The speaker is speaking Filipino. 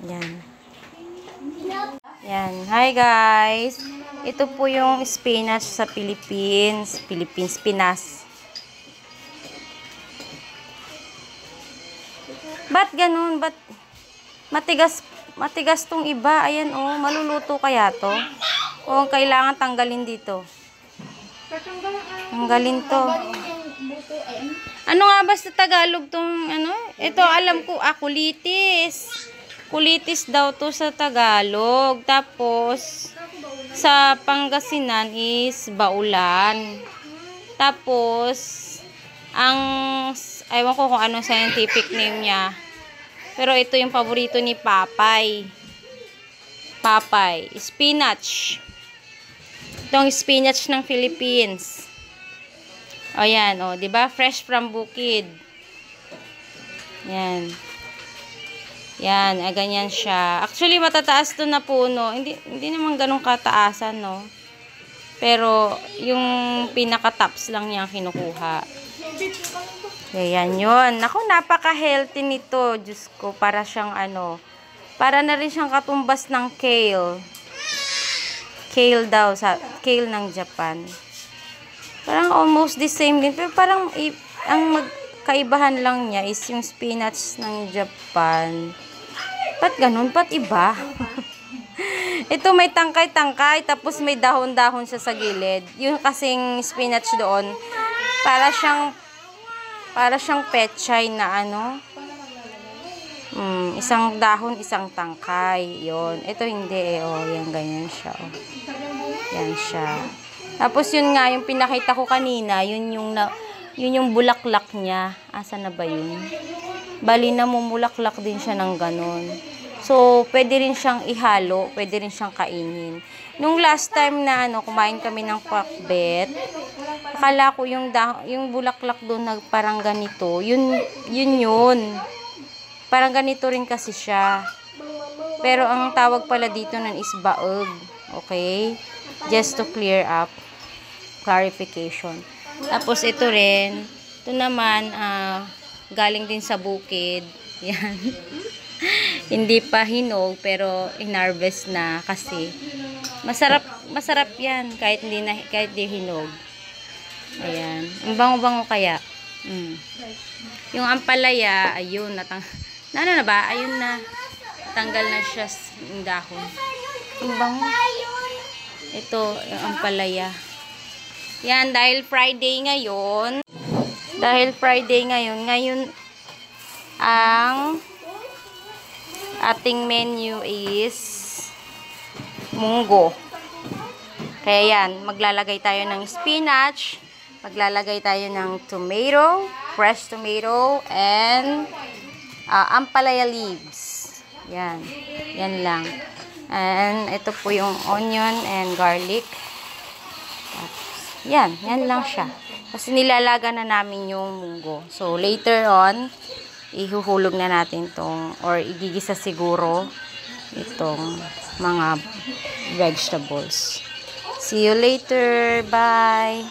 Yan. Yan. Hi guys. Ito po yung spinach sa Philippines. Pinas. Ba't ganun? Ba't matigas tong iba? Ayan oh, maluluto kaya to? O kailangan tanggalin dito? Tanggalin to. Ano nga ba sa Tagalog tong ano? Ito alam ko, kulitis. Kulitis daw to sa Tagalog. Tapos sa Pangasinan is baulan. Tapos ewan ko kung ano scientific name niya. Pero ito yung paborito ni Papay. Spinach. Itong spinach ng Philippines. O yan, o, 'di ba? Fresh from bukid. Yan. Yan, ganyan siya. Actually, matataas to na puno. Hindi naman ganun kataasan, no? Pero, yung pinaka-tops lang niya kinukuha. Yan yun. Naku, napaka-healthy nito. Diyos ko, para siyang para na rin siyang katumbas ng kale. Kale daw, kale ng Japan. Parang almost the same din. Pero parang, ang magkaibahan lang niya is yung spinach ng Japan. Ba't ganun? Ba't iba? Ito may tangkay-tangkay, tapos may dahon-dahon siya sa gilid. Yung kasing spinach doon, para siyang pechay na isang dahon, isang tangkay. Yon. Ito hindi oh, yan ganyan siya. Oh. Yan siya. Tapos yun nga, yung pinakita ko kanina, yun yung bulaklak niya. Asa na ba yun? Bali na mumulaklak din siya ng ganun. So, pwede rin siyang ihalo, pwede rin siyang kainin. Nung last time na kumain kami ng pakbet, akala ko yung bulaklak doon na parang ganito. Yun. Parang ganito rin kasi siya. Pero ang tawag pala dito nun is baog. Okay? Just to clear up. Clarification. Tapos ito rin. Ito naman, galing din sa bukid. Yan. Hindi pa hinog, pero inharvest na kasi masarap yan kahit di hinog. Ayan. Ang bango-bango kaya. Yung ampalaya, ayun, ano na ba? Ayun na. Tanggal na siya yung dahon. Ang bango. Ito, yung ampalaya. Yan, dahil Friday ngayon, ang ating menu is munggo. Kaya yan, maglalagay tayo ng spinach, maglalagay tayo ng tomato, fresh tomato, and ampalaya leaves. Yan. Yan lang. And ito po yung onion and garlic. Yan. Yan lang siya. Kasi nilalaga na namin yung munggo. So, later on, ihuhulog na natin itong, or igigisa siguro, itong mga vegetables. See you later. Bye!